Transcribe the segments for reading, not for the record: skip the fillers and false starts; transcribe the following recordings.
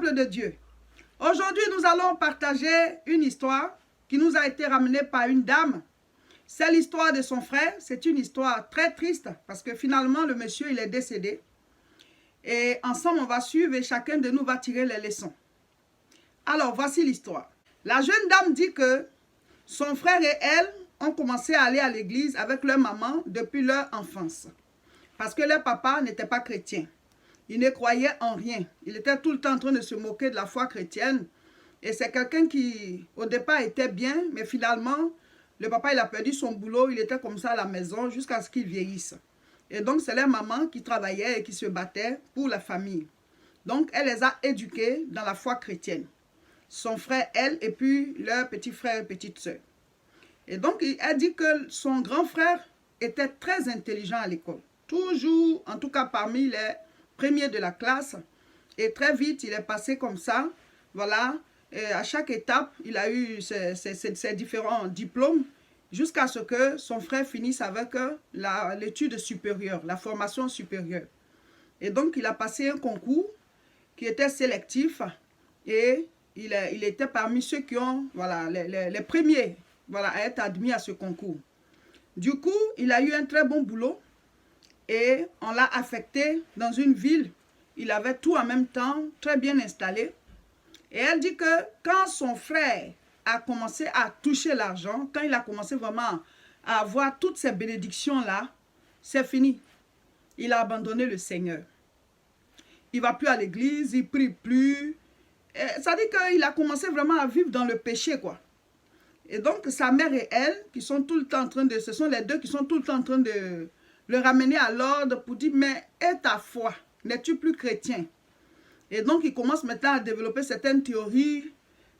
peuple de Dieu. Aujourd'hui, nous allons partager une histoire qui nous a été ramenée par une dame. C'est l'histoire de son frère. C'est une histoire très triste parce que finalement, le monsieur, il est décédé. Et ensemble, on va suivre et chacun de nous va tirer les leçons. Alors, voici l'histoire. La jeune dame dit que son frère et elle ont commencé à aller à l'église avec leur maman depuis leur enfance. Parce que leur papa n'était pas chrétien. Il ne croyait en rien. Il était tout le temps en train de se moquer de la foi chrétienne. Et c'est quelqu'un qui, au départ, était bien, mais finalement, le papa, il a perdu son boulot. Il était comme ça à la maison jusqu'à ce qu'il vieillisse. Et donc, c'est leur maman qui travaillait et qui se battait pour la famille. Donc, elle les a éduqués dans la foi chrétienne. Son frère, elle, et puis leur petit frère et petite soeur. Et donc, elle dit que son grand frère était très intelligent à l'école. Toujours, en tout cas parmi les premiers de la classe. Et très vite, il est passé comme ça. Voilà. Et à chaque étape, il a eu ses différents diplômes jusqu'à ce que son frère finisse avec l'étude supérieure, la formation supérieure. Et donc, il a passé un concours qui était sélectif et il était parmi ceux qui ont, voilà, les premiers, voilà, à être admis à ce concours. Du coup, il a eu un très bon boulot et on l'a affecté dans une ville. Il avait tout en même temps, très bien installé. Et elle dit que quand son frère a commencé à toucher l'argent, quand il a commencé vraiment à avoir toutes ces bénédictions-là, c'est fini. Il a abandonné le Seigneur. Il ne va plus à l'église, il ne prie plus. Et ça dit qu'il a commencé vraiment à vivre dans le péché, quoi. Et donc, sa mère et elle, qui sont tout le temps en train de... Ce sont les deux qui sont tout le temps en train de le ramener à l'ordre pour dire, mais est ta foi? N'es-tu plus chrétien? Et donc, il commence maintenant à développer certaines théories.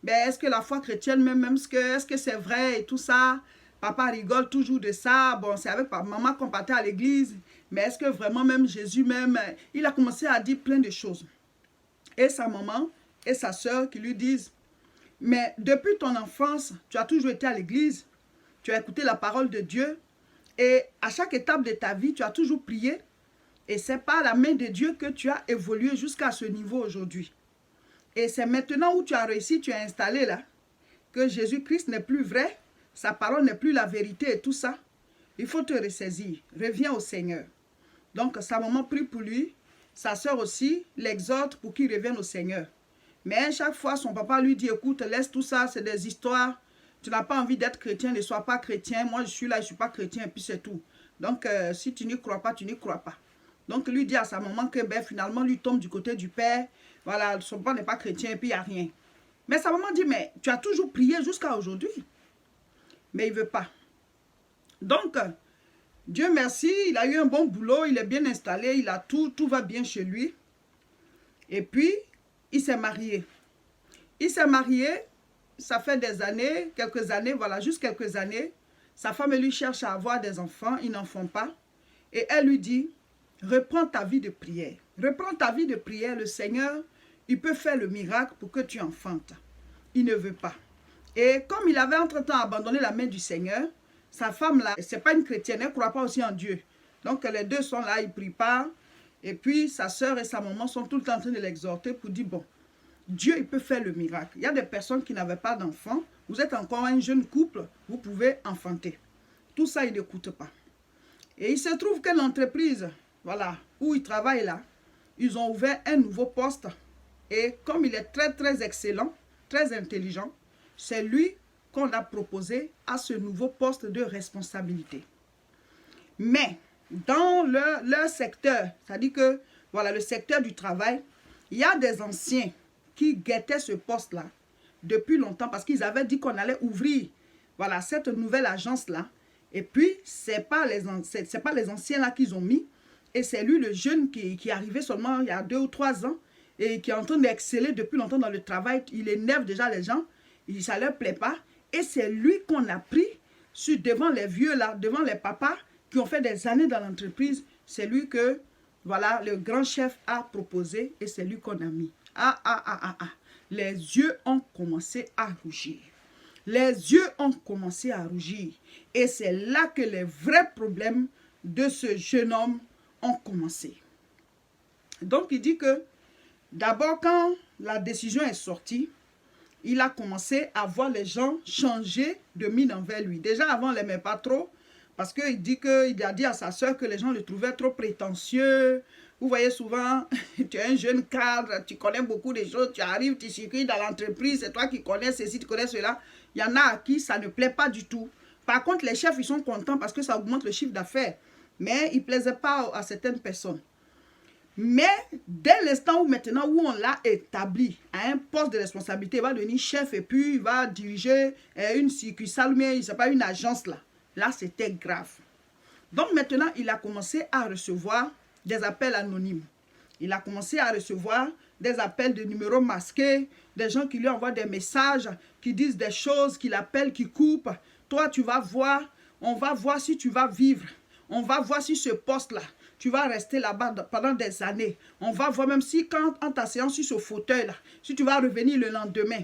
Ben, est-ce que la foi chrétienne, est-ce que c'est vrai et tout ça? Papa rigole toujours de ça. Bon, c'est avec maman qu'on partait à l'église. Mais est-ce que vraiment même Jésus même... Il a commencé à dire plein de choses. Et sa maman et sa soeur qui lui disent, mais depuis ton enfance, tu as toujours été à l'église. Tu as écouté la parole de Dieu. Et à chaque étape de ta vie, tu as toujours prié. Et c'est par la main de Dieu que tu as évolué jusqu'à ce niveau aujourd'hui. Et c'est maintenant où tu as réussi, tu es installé là, que Jésus-Christ n'est plus vrai, sa parole n'est plus la vérité et tout ça. Il faut te ressaisir. Reviens au Seigneur. Donc, sa maman prie pour lui. Sa soeur aussi l'exhorte pour qu'il revienne au Seigneur. Mais chaque fois, son papa lui dit, écoute, laisse tout ça, c'est des histoires. Tu n'as pas envie d'être chrétien, ne sois pas chrétien. Moi, je suis là, je ne suis pas chrétien, et puis c'est tout. Donc, si tu n'y crois pas, tu n'y crois pas. Donc, il lui dit à sa maman que ben, finalement, lui tombe du côté du père. Voilà, son père n'est pas chrétien et puis il n'y a rien. Mais sa maman dit, mais tu as toujours prié jusqu'à aujourd'hui. Mais il ne veut pas. Donc, Dieu merci, il a eu un bon boulot, il est bien installé, il a tout va bien chez lui. Et puis, il s'est marié. Il s'est marié, ça fait des années, quelques années, voilà, juste quelques années. Sa femme lui cherche à avoir des enfants, ils n'en font pas. Et elle lui dit, reprends ta vie de prière. Reprends ta vie de prière, le Seigneur, il peut faire le miracle pour que tu enfantes. Il ne veut pas. Et comme il avait entre-temps abandonné la main du Seigneur, sa femme là, c'est pas une chrétienne, elle ne croit pas aussi en Dieu. Donc les deux sont là, ils ne prient pas. Et puis sa soeur et sa maman sont tout le temps en train de l'exhorter pour dire, bon, Dieu il peut faire le miracle. Il y a des personnes qui n'avaient pas d'enfants. Vous êtes encore un jeune couple, vous pouvez enfanter. Tout ça, il n'écoute pas. Et il se trouve que l'entreprise, voilà, où il travaille là, ils ont ouvert un nouveau poste. Et comme il est très excellent, très intelligent, c'est lui qu'on a proposé à ce nouveau poste de responsabilité. Mais dans leur secteur, c'est-à-dire que voilà, le secteur du travail, il y a des anciens qui guettaient ce poste-là depuis longtemps parce qu'ils avaient dit qu'on allait ouvrir voilà, cette nouvelle agence-là. Et puis, ce n'est pas les anciens là qu'ils ont mis. Et c'est lui, le jeune, qui est arrivé seulement il y a 2 ou 3 ans et qui est en train d'exceller depuis longtemps dans le travail. Il énerve déjà les gens, ça ne leur plaît pas. Et c'est lui qu'on a pris devant les vieux là, devant les papas qui ont fait des années dans l'entreprise. C'est lui que, voilà, le grand chef a proposé et c'est lui qu'on a mis. Les yeux ont commencé à rougir. Les yeux ont commencé à rougir. Et c'est là que les vrais problèmes de ce jeune homme ont commencé. Donc, il dit que D'abord, quand la décision est sortie, il a commencé à voir les gens changer de mine envers lui. Déjà, avant, on ne l'aimait pas trop, parce qu'il a dit à sa soeur que les gens le trouvaient trop prétentieux. Vous voyez souvent, tu es un jeune cadre, tu connais beaucoup de choses, tu arrives, tu circules dans l'entreprise, c'est toi qui connais ceci, tu connais cela. Il y en a à qui ça ne plaît pas du tout. Par contre, les chefs, ils sont contents parce que ça augmente le chiffre d'affaires. Mais il ne plaisait pas à certaines personnes. Mais dès l'instant où maintenant où on l'a établi à un poste de responsabilité, il va devenir chef et puis il va diriger une succursale ou bien, il ne sait pas, une agence là. Là, c'était grave. Donc maintenant, il a commencé à recevoir des appels anonymes. Il a commencé à recevoir des appels de numéros masqués, des gens qui lui envoient des messages, qui disent des choses, qui l'appellent, qui coupent. Toi, tu vas voir, on va voir si tu vas vivre. On va voir si ce poste-là, tu vas rester là-bas pendant des années. On va voir même si quand en t'asseyant sur ce fauteuil-là, si tu vas revenir le lendemain.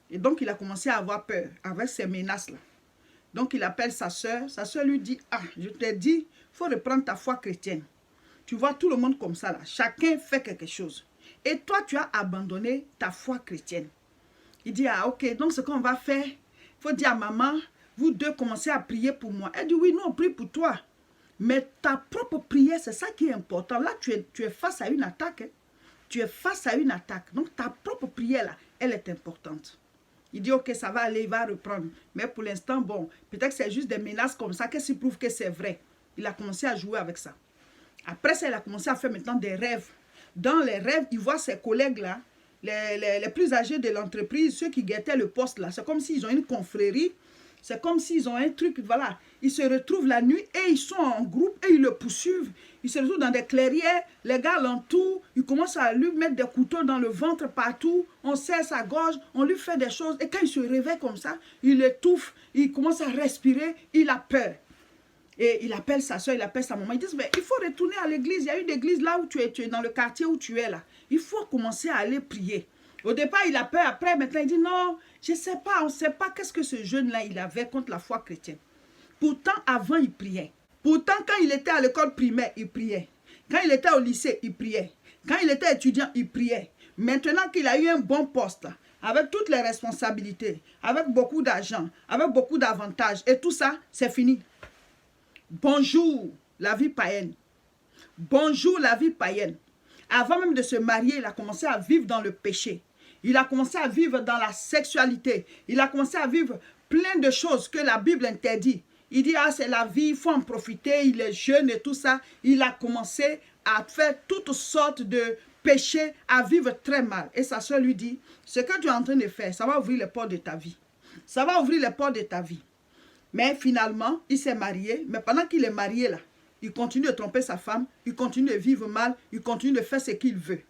Et donc, il a commencé à avoir peur avec ces menaces-là. Donc, il appelle sa soeur. Sa soeur lui dit, ah, je t'ai dit, il faut reprendre ta foi chrétienne. Tu vois tout le monde comme ça là. Chacun fait quelque chose. Et toi, tu as abandonné ta foi chrétienne. Il dit, ah ok, donc ce qu'on va faire, il faut dire à maman, vous deux commencez à prier pour moi. Elle dit, oui, nous on prie pour toi. Mais ta propre prière, c'est ça qui est important. Là, tu es face à une attaque. Hein. Tu es face à une attaque. Donc ta propre prière là, elle est importante. Il dit, ok, ça va aller, il va reprendre. Mais pour l'instant, bon, peut-être que c'est juste des menaces comme ça. Qu'est-ce qui prouve que c'est vrai? Il a commencé à jouer avec ça. Après ça, il a commencé à faire maintenant des rêves. Dans les rêves, il voit ses collègues-là, les plus âgés de l'entreprise, ceux qui guettaient le poste là. C'est comme s'ils ont une confrérie. C'est comme s'ils ont un truc, voilà. Ils se retrouvent la nuit et ils sont en groupe et ils le poursuivent. Ils se retrouvent dans des clairières. Les gars l'entourent. Ils commencent à lui mettre des couteaux dans le ventre partout. On serre sa gorge. On lui fait des choses. Et quand il se réveille comme ça, il étouffe. Il commence à respirer. Il a peur. Et il appelle sa soeur, il appelle sa maman. Ils disent, mais il faut retourner à l'église. Il y a une église là où tu es dans le quartier où tu es là. Il faut commencer à aller prier. Au départ, il a peur. Après, maintenant, il dit, non, je ne sais pas. On ne sait pas qu'est-ce que ce jeune-là, il avait contre la foi chrétienne. Pourtant, avant, il priait. Pourtant, quand il était à l'école primaire, il priait. Quand il était au lycée, il priait. Quand il était étudiant, il priait. Maintenant qu'il a eu un bon poste, avec toutes les responsabilités, avec beaucoup d'argent, avec beaucoup d'avantages, et tout ça, c'est fini. Bonjour, la vie païenne. Bonjour, la vie païenne. Avant même de se marier, il a commencé à vivre dans le péché. Il a commencé à vivre dans la sexualité. Il a commencé à vivre plein de choses que la Bible interdit. Il dit, ah, c'est la vie, il faut en profiter, il est jeune et tout ça. Il a commencé à faire toutes sortes de péchés, à vivre très mal. Et sa soeur lui dit, ce que tu es en train de faire, ça va ouvrir les portes de ta vie. Ça va ouvrir les portes de ta vie. Mais finalement, il s'est marié. Mais pendant qu'il est marié là, il continue de tromper sa femme. Il continue de vivre mal. Il continue de faire ce qu'il veut.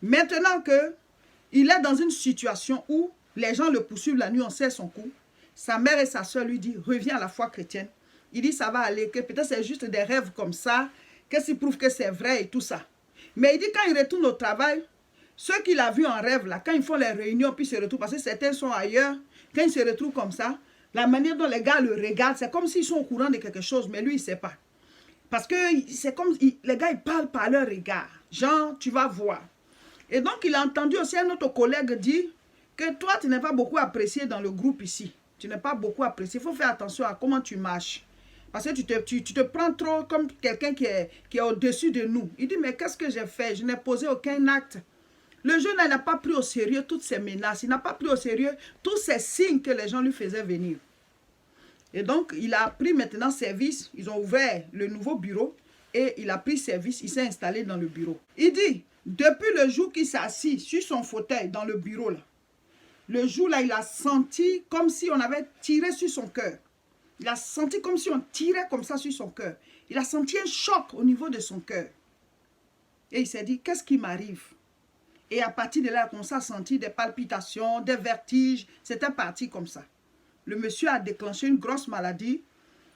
Maintenant qu'il est dans une situation où les gens le poursuivent la nuit, on serre son cou. Sa mère et sa soeur lui disent, reviens à la foi chrétienne. Il dit, ça va aller, que peut-être c'est juste des rêves comme ça. Qu'est-ce qui prouve que c'est vrai et tout ça. Mais il dit, quand il retourne au travail, ceux qu'il a vus en rêve là, quand ils font les réunions, puis ils se retrouvent, parce que certains sont ailleurs, quand ils se retrouvent comme ça, la manière dont les gars le regardent, c'est comme s'ils sont au courant de quelque chose, mais lui, il ne sait pas. Parce que c'est comme, les gars, ils parlent par leur regard. Genre, tu vas voir. Et donc, il a entendu aussi un autre collègue dire que toi, tu n'es pas beaucoup apprécié dans le groupe ici. Tu n'es pas beaucoup apprécié. Il faut faire attention à comment tu marches. Parce que tu te prends trop comme quelqu'un qui est au-dessus de nous. Il dit, mais qu'est-ce que j'ai fait? Je n'ai posé aucun acte. Le jeune n'a pas pris au sérieux toutes ces menaces. Il n'a pas pris au sérieux tous ces signes que les gens lui faisaient venir. Et donc, il a pris maintenant service. Ils ont ouvert le nouveau bureau et il a pris service. Il s'est installé dans le bureau. Il dit, depuis le jour qu'il s'est assis sur son fauteuil dans le bureau, là, le jour-là, il a senti comme si on avait tiré sur son cœur. Il a senti comme si on tirait comme ça sur son cœur. Il a senti un choc au niveau de son cœur. Et il s'est dit, qu'est-ce qui m'arrive? Et à partir de là, il a commencé à sentir des palpitations, des vertiges. C'était parti comme ça. Le monsieur a déclenché une grosse maladie,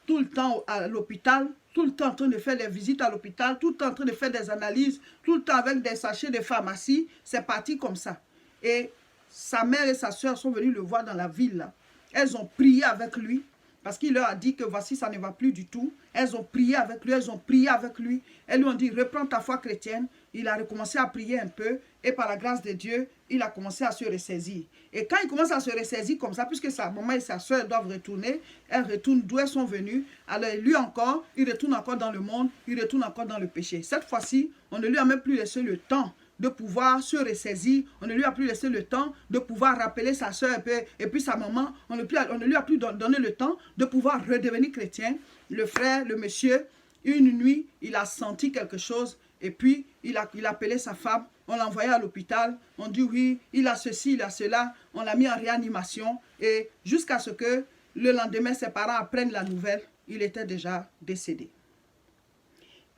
tout le temps à l'hôpital, tout le temps en train de faire des visites à l'hôpital, tout le temps en train de faire des analyses, tout le temps avec des sachets de pharmacie. C'est parti comme ça. Et sa mère et sa soeur sont venues le voir dans la ville. Là. Elles ont prié avec lui parce qu'il leur a dit que voici, ça ne va plus du tout. Elles ont prié avec lui, elles ont prié avec lui. Elles lui ont dit, reprends ta foi chrétienne. Il a recommencé à prier un peu et par la grâce de Dieu, il a commencé à se ressaisir. Et quand il commence à se ressaisir comme ça, puisque sa maman et sa soeur doivent retourner, elles retournent d'où elles sont venues. Alors lui encore, il retourne encore dans le monde, il retourne encore dans le péché. Cette fois-ci, on ne lui a même plus laissé le temps de pouvoir se ressaisir, on ne lui a plus laissé le temps de pouvoir rappeler sa soeur et puis sa maman, on ne lui a plus donné le temps de pouvoir redevenir chrétien. Le frère, le monsieur, une nuit, il a senti quelque chose et puis il a appelé sa femme, on l'a envoyé à l'hôpital, on dit oui, il a ceci, il a cela, on l'a mis en réanimation et jusqu'à ce que le lendemain, ses parents apprennent la nouvelle, il était déjà décédé.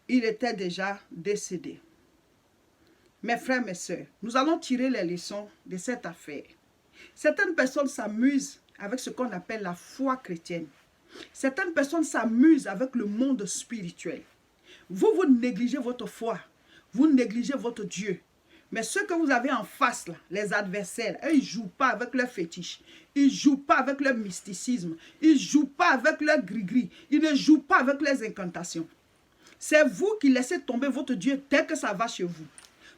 Il était déjà décédé. Mes frères, mes sœurs, nous allons tirer les leçons de cette affaire. Certaines personnes s'amusent avec ce qu'on appelle la foi chrétienne. Certaines personnes s'amusent avec le monde spirituel. Vous négligez votre foi. Vous négligez votre Dieu. Mais ceux que vous avez en face, là, les adversaires, eux, ils ne jouent pas avec leur fétiche. Ils ne jouent pas avec leur mysticisme. Ils ne jouent pas avec leur gris-gris. Ils ne jouent pas avec leurs incantations. C'est vous qui laissez tomber votre Dieu dès que ça va chez vous.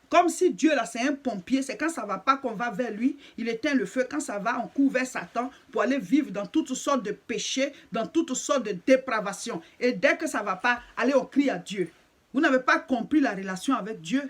Comme si Dieu, là, c'est un pompier. C'est quand ça ne va pas qu'on va vers lui. Il éteint le feu. Quand ça va, on court vers Satan pour aller vivre dans toutes sortes de péchés, dans toutes sortes de dépravations. Et dès que ça ne va pas, allez, on crie à Dieu. Vous n'avez pas compris la relation avec Dieu.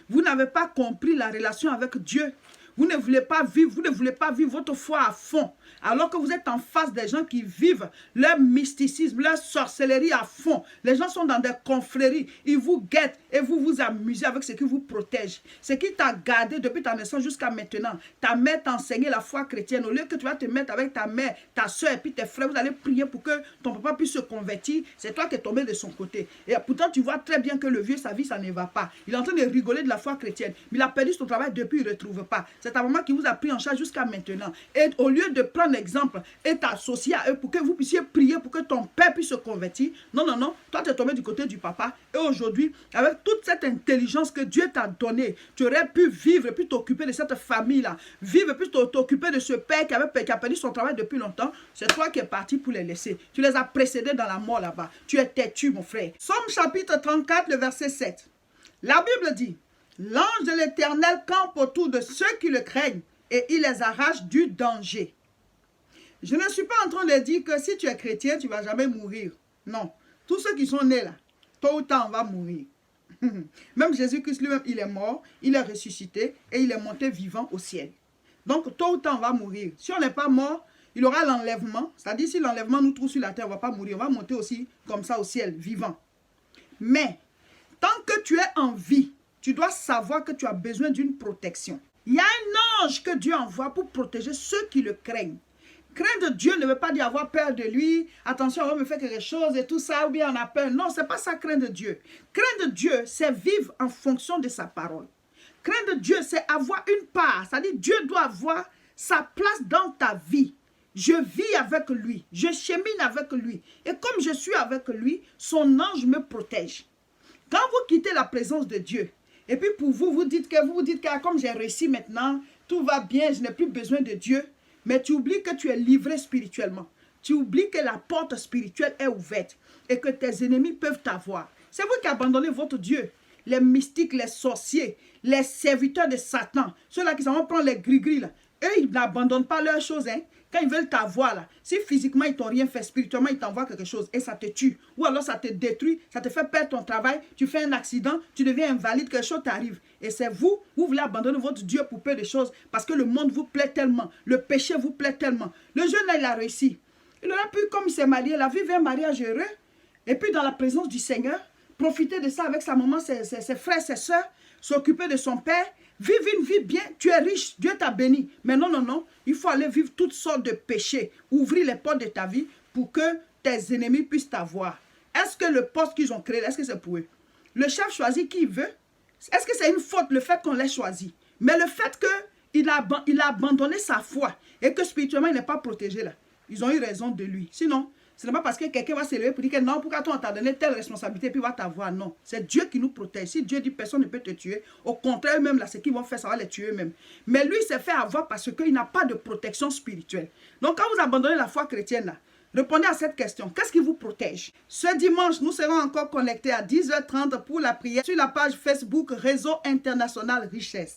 Vous n'avez pas compris la relation avec Dieu. Vous ne voulez pas vivre votre foi à fond. Alors que vous êtes en face des gens qui vivent leur mysticisme, leur sorcellerie à fond. Les gens sont dans des confréries. Ils vous guettent et vous vous amusez avec ce qui vous protège. Ce qui t'a gardé depuis ta naissance jusqu'à maintenant. Ta mère t'a enseigné la foi chrétienne. Au lieu que tu vas te mettre avec ta mère, ta soeur et puis tes frères, vous allez prier pour que ton papa puisse se convertir. C'est toi qui es tombé de son côté. Et pourtant, tu vois très bien que le vieux, sa vie, ça ne va pas. Il est en train de rigoler de la foi chrétienne. Mais il a perdu son travail depuis, il ne retrouve pas. C'est ta maman qui vous a pris en charge jusqu'à maintenant. Et au lieu de prendre exemple et t'associer à eux pour que vous puissiez prier pour que ton père puisse se convertir, non, non, non, toi tu es tombé du côté du papa. Et aujourd'hui, avec toute cette intelligence que Dieu t'a donnée, tu aurais pu vivre et puis t'occuper de cette famille-là. Vivre et puis t'occuper de ce père qui a perdu son travail depuis longtemps. C'est toi qui es parti pour les laisser. Tu les as précédés dans la mort là-bas. Tu es têtu, mon frère. Somme chapitre 34, le verset 7. La Bible dit: l'ange de l'Éternel campe autour de ceux qui le craignent et il les arrache du danger. Je ne suis pas en train de dire que si tu es chrétien, tu ne vas jamais mourir. Non. Tous ceux qui sont nés là, tôt ou tard, on va mourir. Même Jésus-Christ lui-même, il est mort, il est ressuscité et il est monté vivant au ciel. Donc, tôt ou tard, on va mourir. Si on n'est pas mort, il y aura l'enlèvement. C'est-à-dire, si l'enlèvement nous trouve sur la terre, on ne va pas mourir. On va monter aussi comme ça au ciel, vivant. Mais, tant que tu es en vie, tu dois savoir que tu as besoin d'une protection. Il y a un ange que Dieu envoie pour protéger ceux qui le craignent. Craindre Dieu ne veut pas dire avoir peur de lui. Attention, on va me faire quelque chose et tout ça, ou bien on a peur. Non, ce n'est pas ça, craindre Dieu. Craindre Dieu, c'est vivre en fonction de sa parole. Craindre Dieu, c'est avoir une part. C'est-à-dire, Dieu doit avoir sa place dans ta vie. Je vis avec lui. Je chemine avec lui. Et comme je suis avec lui, son ange me protège. Quand vous quittez la présence de Dieu, et puis pour vous, vous dites que comme j'ai réussi maintenant, tout va bien, je n'ai plus besoin de Dieu. Mais tu oublies que tu es livré spirituellement. Tu oublies que la porte spirituelle est ouverte et que tes ennemis peuvent t'avoir. C'est vous qui abandonnez votre Dieu. Les mystiques, les sorciers, les serviteurs de Satan, ceux-là qui s'en prendre les gris-gris, là, eux, ils n'abandonnent pas leurs choses. Hein. Quand ils veulent t'avoir, là, si physiquement ils t'ont rien fait, spirituellement ils t'envoient quelque chose et ça te tue. Ou alors ça te détruit, ça te fait perdre ton travail, tu fais un accident, tu deviens invalide, quelque chose t'arrive. Et c'est vous voulez abandonner votre Dieu pour peu de choses parce que le monde vous plaît tellement, le péché vous plaît tellement. Le jeune là, il a réussi. Il aurait pu, comme il s'est marié, la vivre un mariage heureux et puis dans la présence du Seigneur, profiter de ça avec sa maman, ses frères, ses soeurs, s'occuper de son père. Vivre une vie bien, tu es riche, Dieu t'a béni. Mais non, non, non, il faut aller vivre toutes sortes de péchés. Ouvrir les portes de ta vie pour que tes ennemis puissent t'avoir. Est-ce que le poste qu'ils ont créé, est-ce que c'est pour eux? Le chef choisit qui il veut. Est-ce que c'est une faute le fait qu'on l'ait choisi? Mais le fait qu'il a abandonné sa foi et que spirituellement il n'est pas protégé là, ils ont eu raison de lui. Sinon, ce n'est pas parce que quelqu'un va s'élever pour dire que non, pourquoi toi on t'a donné telle responsabilité puis il va t'avoir. Non, c'est Dieu qui nous protège. Si Dieu dit personne ne peut te tuer, au contraire, eux-mêmes, là, ce qu'ils vont faire, ça va les tuer eux-mêmes. Mais lui, il s'est fait avoir parce qu'il n'a pas de protection spirituelle. Donc, quand vous abandonnez la foi chrétienne, là, Répondez à cette question. Qu'est-ce qui vous protège? Ce dimanche, nous serons encore connectés à 10h30 pour la prière sur la page Facebook Réseau International Richesse.